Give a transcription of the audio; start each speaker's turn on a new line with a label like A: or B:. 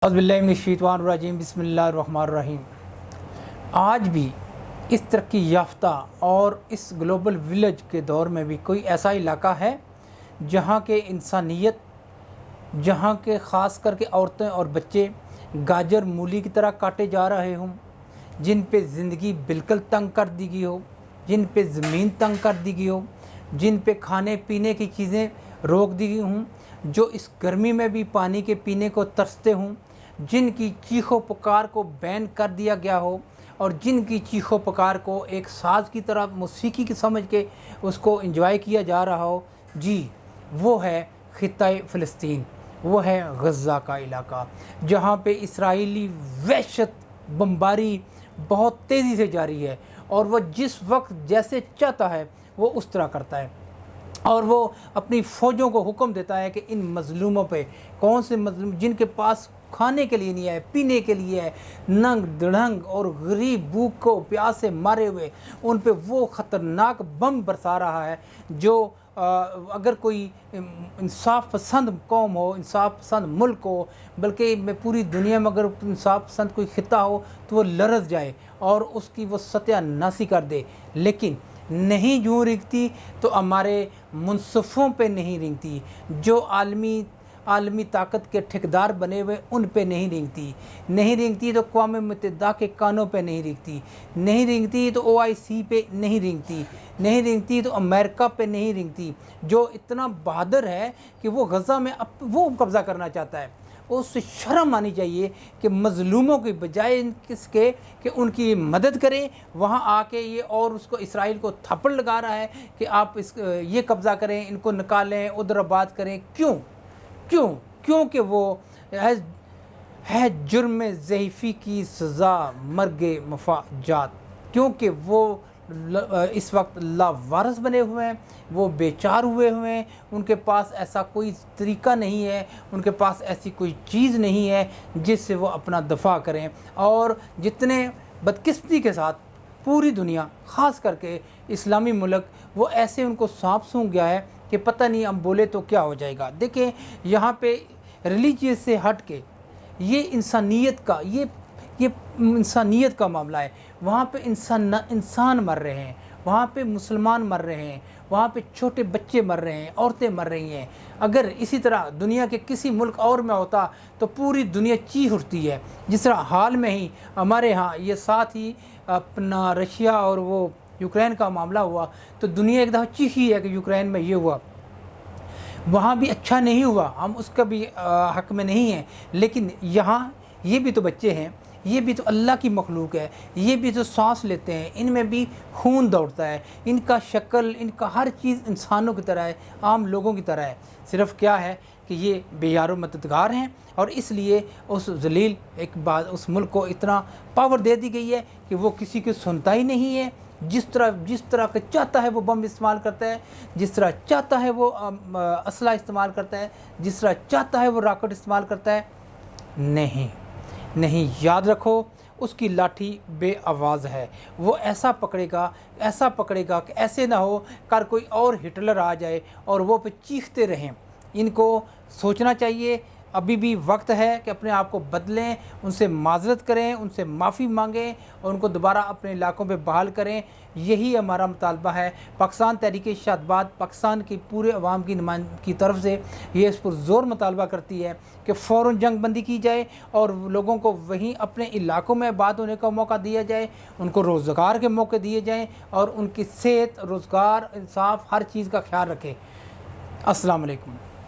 A: अज़बिल्लाहिमिनश्शैतानिर्रजीम बिस्मिल्लाहिर्रहमानिर्रहीम। आज भी इस तरक्की याफ्ता और इस ग्लोबल विलेज के दौर में भी कोई ऐसा इलाका है जहाँ के इंसानियत, जहाँ के ख़ास करके औरतें और बच्चे गाजर मूली की तरह काटे जा रहे हों, जिन पे ज़िंदगी बिल्कुल तंग कर दी गई हो, जिन पे ज़मीन तंग कर दी गई हो, जिन पे खाने पीने की चीज़ें रोक दी गई हों, जो इस गर्मी में भी पानी के पीने को तरसते हों, जिनकी चीखों पुकार को बैन कर दिया गया हो और जिनकी चीखों पुकार को एक साज की तरह मौसीकी की समझ के उसको एंजॉय किया जा रहा हो, जी वो है खित्ता फ़लस्तीन, वो है गज़ा का इलाका, जहाँ पे इसराइली वहशत बमबारी बहुत तेज़ी से जारी है और वह जिस वक्त जैसे चाहता है वो उस तरह करता है और वो अपनी फ़ौजों को हुक्म देता है कि इन मज़लूमों पे, कौन से मज़लूम जिनके पास खाने के लिए नहीं है, पीने के लिए है, नंग दड़ंग और गरीब भूख को प्यास से मारे हुए, उन पे वो ख़तरनाक बम बरसा रहा है जो अगर कोई इंसाफ पसंद कौम हो, इंसाफ पसंद मुल्क हो, बल्कि मैं पूरी दुनिया में अगर इंसाफ पसंद कोई खिता हो तो वो लरज़ जाए और उसकी वो सत्यानाशी कर दे। लेकिन नहीं यूँ रिंगती तो हमारे मुनसफ़ों पे नहीं रिंगती, जो आलमी ताकत के ठेकेदार बने हुए उन पे नहीं रिंगती तो अक़वाम मुत्तहिदा के कानों पे नहीं रिंगती तो OIC पे नहीं रिंगती तो अमेरिका पे नहीं रिंगती, जो इतना बहादुर है कि वो गज़ा में वो कब्ज़ा करना चाहता है। उससे शर्म आनी चाहिए कि मज़लूमों की बजाय किसके कि उनकी मदद करे, वहाँ आके ये और उसको इसराइल को थप्पड़ लगा रहा है कि आप ये कब्ज़ा करें, इनको निकालें, उधर आबाद करें। क्योंकि वो है जुर्म ज़ईफ़ी की सज़ा मर्गे मफ़ाजात, क्योंकि वो इस वक्त लावारिस बने हुए हैं, वो बेचार हुए हैं, उनके पास ऐसा कोई तरीका नहीं है, उनके पास ऐसी कोई चीज़ नहीं है जिससे वो अपना दफ़ा करें। और जितने बदकिस्मती के साथ पूरी दुनिया, ख़ास करके इस्लामी मुल्क, वो ऐसे उनको सांप सूंघ गया है कि पता नहीं हम बोले तो क्या हो जाएगा। देखें यहाँ पे रिलीजियस से हट के ये इंसानियत का मामला है। वहाँ पे इंसान मर रहे हैं, वहाँ पे मुसलमान मर रहे हैं, वहाँ पे छोटे बच्चे मर रहे हैं, औरतें मर रही हैं। अगर इसी तरह दुनिया के किसी मुल्क और में होता तो पूरी दुनिया चीख उठती है। जिस तरह हाल में ही हमारे यहाँ ये साथ ही अपना रशिया और वो यूक्रेन का मामला हुआ तो दुनिया एक दफ़ा चीखी है कि यूक्रेन में ये हुआ, वहाँ भी अच्छा नहीं हुआ, हम उसका भी हक में नहीं हैं। लेकिन यहाँ ये भी तो बच्चे हैं, ये भी तो अल्लाह की मखलूक है, ये भी तो सांस लेते हैं, इनमें भी खून दौड़ता है, इनका शक्ल, इनका हर चीज़ इंसानों की तरह है, आम लोगों की तरह है। सिर्फ़ क्या है कि ये बेयारो मददगार हैं और इसलिए उस जलील एक बात उस मुल्क को इतना पावर दे दी गई है कि वो किसी की सुनता ही नहीं है। जिस तरह का चाहता है वो बम इस्तेमाल करता है, जिस तरह चाहता है वो असला इस्तेमाल करता है, जिस तरह चाहता है वो रॉकेट इस्तेमाल करता है। नहीं, याद रखो, उसकी लाठी बेआवाज़ है, वो ऐसा पकड़ेगा कि ऐसे ना हो कर कोई और हिटलर आ जाए और वो पे चीखते रहें। इनको सोचना चाहिए, अभी भी वक्त है कि अपने आप को बदलें, उनसे माज़रत करें, उनसे माफ़ी मांगें और उनको दोबारा अपने इलाकों पे बहाल करें। यही हमारा मुतालबा है। पाकिस्तान तहरीक-ए-शादाबाद पाकिस्तान की पूरे अवाम की तरफ से ये इस पर ज़ोर मुतालबा करती है कि फ़ौरन जंग बंदी की जाए और लोगों को वहीं अपने इलाकों में आबाद होने का मौका दिया जाए, उनको रोज़गार के मौके दिए जाएँ और उनकी सेहत, रोज़गार, इंसाफ, हर चीज़ का ख्याल रखें। अस्सलाम वालेकुम।